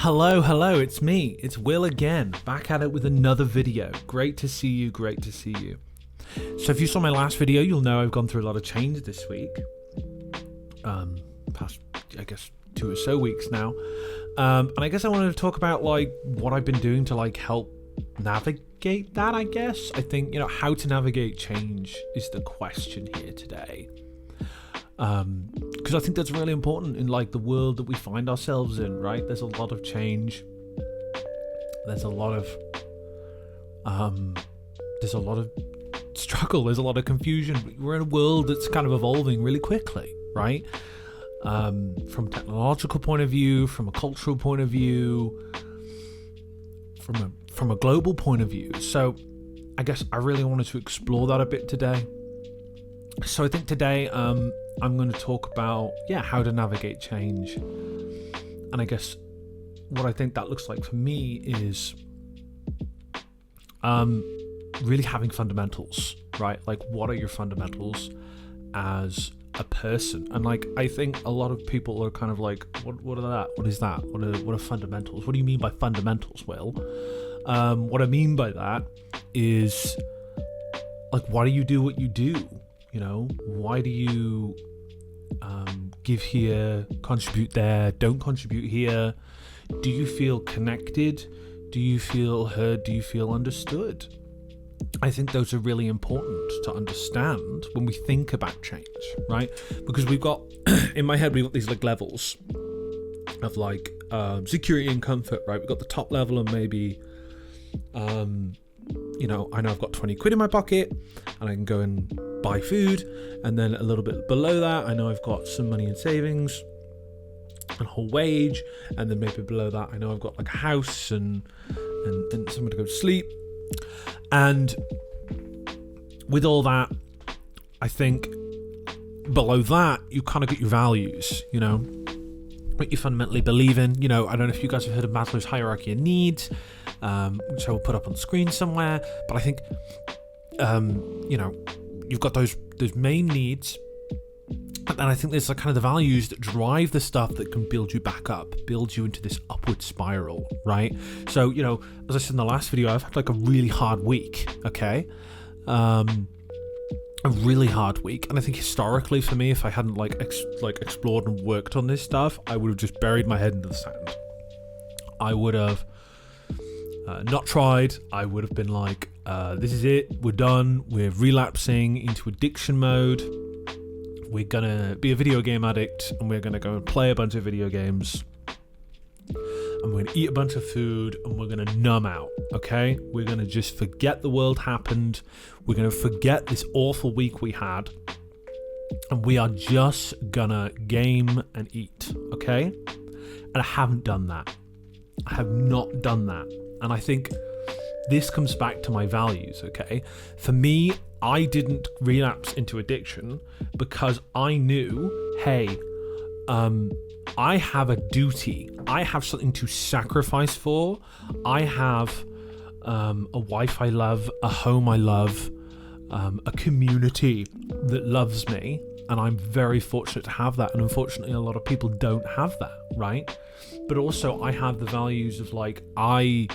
Hello, it's me. It's Will again, back at it with another video. Great to see you. So if you saw my last video, you'll know I've gone through a lot of change this week. Past, I guess, 2 or so weeks now. And I guess I wanted to talk about, what I've been doing to, help navigate that, I guess. I think, how to navigate change is the question here today. Because I think that's really important in the world that we find ourselves in, right? There's a lot of change. There's a lot of struggle. There's a lot of confusion. We're in a world that's kind of evolving really quickly, right? From a technological point of view, from a cultural point of view, from a global point of view. So I guess I really wanted to explore that a bit today. So I think today I'm going to talk about how to navigate change. And I guess what I think that looks like for me is really having fundamentals, right? What are your fundamentals as a person? And I think a lot of people are kind of what are that? What is that? What are fundamentals? What do you mean by fundamentals, Will? What I mean by that is why do you do what you do? Why do you give here, contribute there, don't contribute here? Do you feel connected? Do you feel heard? Do you feel understood? I think those are really important to understand when we think about change, right? Because we've got, in my head, we've got these levels of security and comfort, right? We've got the top level of maybe, I know I've got 20 quid in my pocket and I can go and buy food. And then a little bit below that, I know I've got some money in savings and a whole wage. And then maybe below that, I know I've got a house and somewhere to go to sleep. And with all that, I think below that, you kind of get your values, what you fundamentally believe in. I don't know if you guys have heard of Maslow's hierarchy of needs, which I will put up on screen somewhere. But I think, you've got those main needs. And then I think there's kind of the values that drive the stuff that can build you back up, build you into this upward spiral, right? So, as I said in the last video, I've had a really hard week, okay? A really hard week. And I think historically for me, if I hadn't explored and worked on this stuff, I would have just buried my head into the sand. I would have not tried. I would have been this is it, we're done, we're relapsing into addiction mode. We're gonna be a video game addict and we're gonna go and play a bunch of video games and we're gonna eat a bunch of food and we're gonna numb out, okay? We're gonna just forget the world happened. We're gonna forget this awful week we had and we are just gonna game and eat, okay? And I haven't done that. I have not done that. And I think this comes back to my values, okay? For me, I didn't relapse into addiction because I knew, hey, I have a duty. I have something to sacrifice for. I have a wife I love, a home I love, a community that loves me. And I'm very fortunate to have that. And unfortunately, a lot of people don't have that, right? But also I have the values of I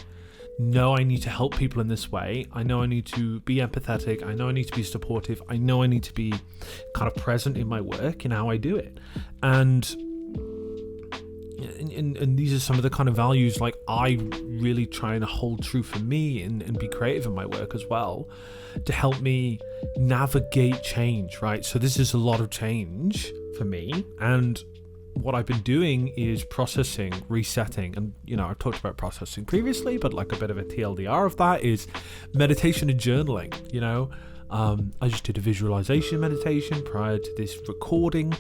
know I need to help people in this way. I know I need to be empathetic. I know I need to be supportive. I know I need to be kind of present in my work and how I do it. And these are some of the kind of values I really try and hold true for me and be creative in my work as well to help me navigate change, right? So this is a lot of change for me. And what I've been doing is processing, resetting, and I've talked about processing previously, but a bit of a TLDR of that is meditation and journaling. I just did a visualization meditation prior to this recording,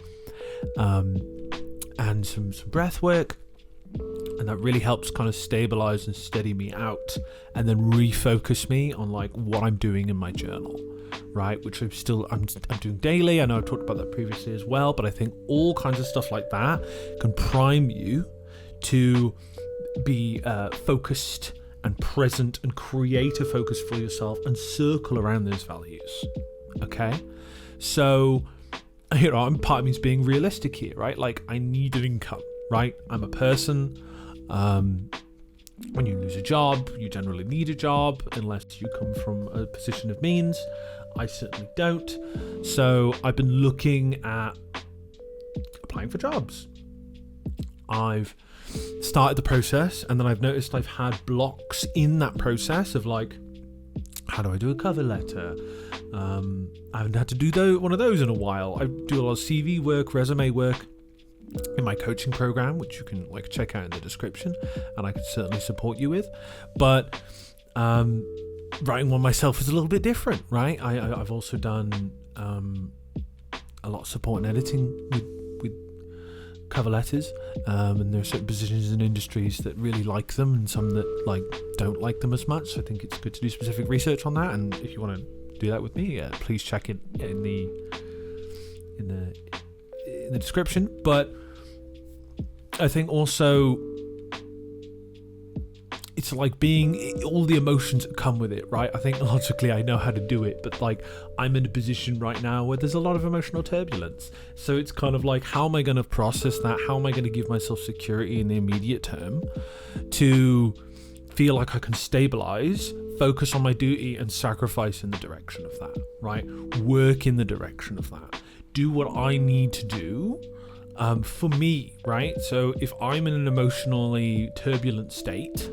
and some breath work, and that really helps kind of stabilize and steady me out, and then refocus me on what I'm doing in my journal. Right, which I'm doing daily. I know I've talked about that previously as well, but I think all kinds of stuff like that can prime you to be focused and present and create a focus for yourself and circle around those values. Okay, so part of me is being realistic here, right? I need an income, right? I'm a person. When you lose a job, you generally need a job unless you come from a position of means. I certainly don't. So I've been looking at applying for jobs. I've started the process, and then I've noticed I've had blocks in that process of like, how do I do a cover letter? I haven't had to do one of those in a while. I do a lot of CV work, resume work in my coaching program, which you can like check out in the description, and I can certainly support you with. But writing one myself is a little bit different, right? I've also done a lot of support and editing with cover letters, and there are certain positions and industries that really like them, and some that like don't like them as much. So I think it's good to do specific research on that. And if you want to do that with me, please check it in the description. But I think also it's like being all the emotions that come with it, right? I think logically I know how to do it, but like I'm in a position right now where there's a lot of emotional turbulence. So it's kind of like, how am I going to process that? How am I going to give myself security in the immediate term to feel like I can stabilize, focus on my duty, and sacrifice in the direction of that, right? Work in the direction of that. Do what I need to do for me, right? So if I'm in an emotionally turbulent state,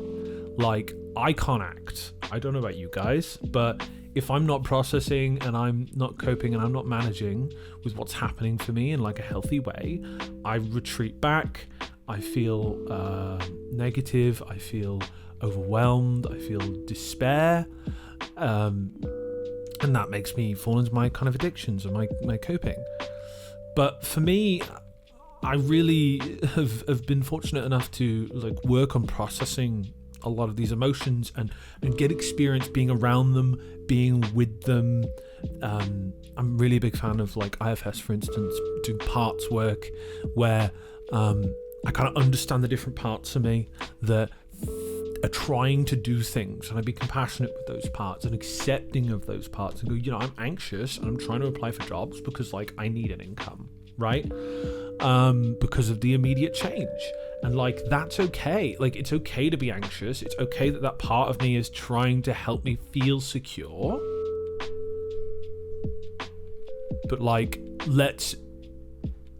like I can't act. I don't know about you guys, but if I'm not processing and I'm not coping and I'm not managing with what's happening for me in like a healthy way, I retreat back. I feel negative. I feel overwhelmed. I feel despair. And that makes me fall into my kind of addictions and my coping. But for me, I really have been fortunate enough to like work on processing a lot of these emotions and get experience being around them, being with them. I'm really a big fan of like IFS, for instance, doing parts work where I kind of understand the different parts of me that are trying to do things, and I'd be compassionate with those parts and accepting of those parts and go, you know, I'm anxious and I'm trying to apply for jobs because like I need an income, right? Because of the immediate change. And like, that's okay. Like, it's okay to be anxious. It's okay that part of me is trying to help me feel secure. But like, let's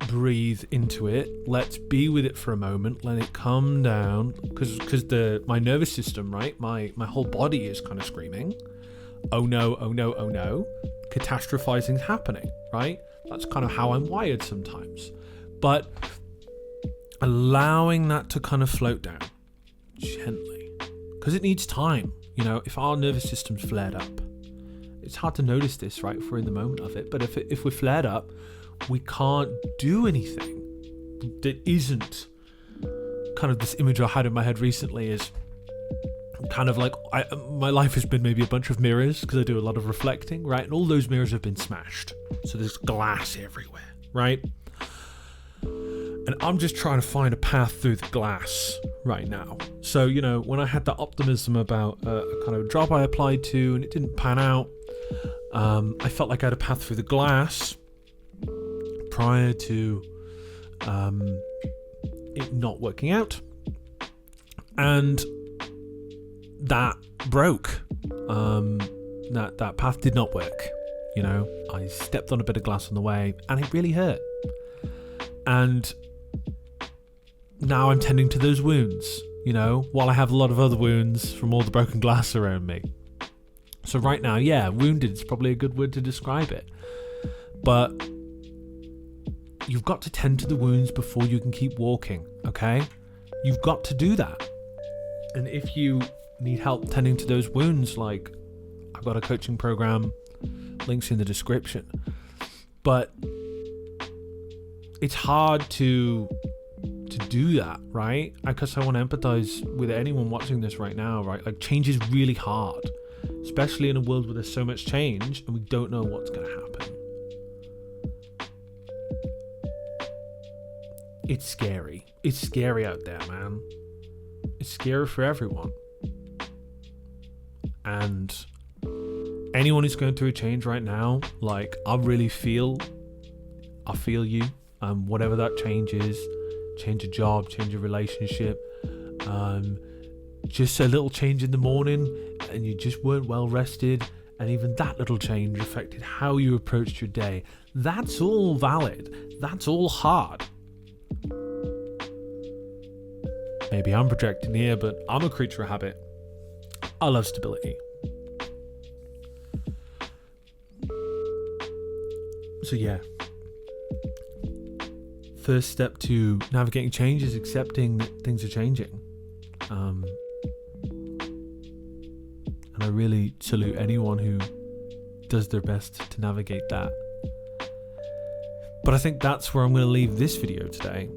breathe into it. Let's be with it for a moment. Let it calm down. Because my nervous system, right? My whole body is kind of screaming, oh no, oh no, oh no. Catastrophizing's happening, right? That's kind of how I'm wired sometimes. But allowing that to kind of float down gently, because it needs time. You know, if our nervous system's flared up, it's hard to notice this, right, if we're in the moment of it. But if we're flared up, we can't do anything that isn't kind of this image I had in my head recently is kind of like my life has been maybe a bunch of mirrors, because I do a lot of reflecting, right? And all those mirrors have been smashed. So there's glass everywhere, right? And I'm just trying to find a path through the glass right now. So, you know, when I had that optimism about a kind of job I applied to and it didn't pan out, I felt like I had a path through the glass prior to it not working out. And that broke. That path did not work. You know, I stepped on a bit of glass on the way and it really hurt. And now I'm tending to those wounds, you know, while I have a lot of other wounds from all the broken glass around me. So right now, yeah, wounded is probably a good word to describe it. But you've got to tend to the wounds before you can keep walking, okay? You've got to do that. And if you need help tending to those wounds, like, I've got a coaching program, links in the description. But it's hard to do that, right? Because I want to empathize with anyone watching this right now, right? Like, change is really hard, especially in a world where there's so much change and we don't know what's going to happen. It's scary. It's scary out there, man. It's scary for everyone. And anyone who's going through a change right now, like, I feel you. Whatever that change is, change a job, change a relationship, Just a little change in the morning and you just weren't well rested, and even that little change affected how you approached your day. That's all valid. That's all hard. Maybe I'm projecting here, but I'm a creature of habit. I love stability. So yeah. First step to navigating change is accepting that things are changing. And I really salute anyone who does their best to navigate that. But I think that's where I'm going to leave this video today.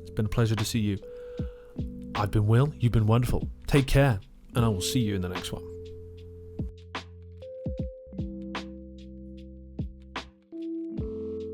It's been a pleasure to see you. I've been Will, you've been wonderful. Take care, and I will see you in the next one.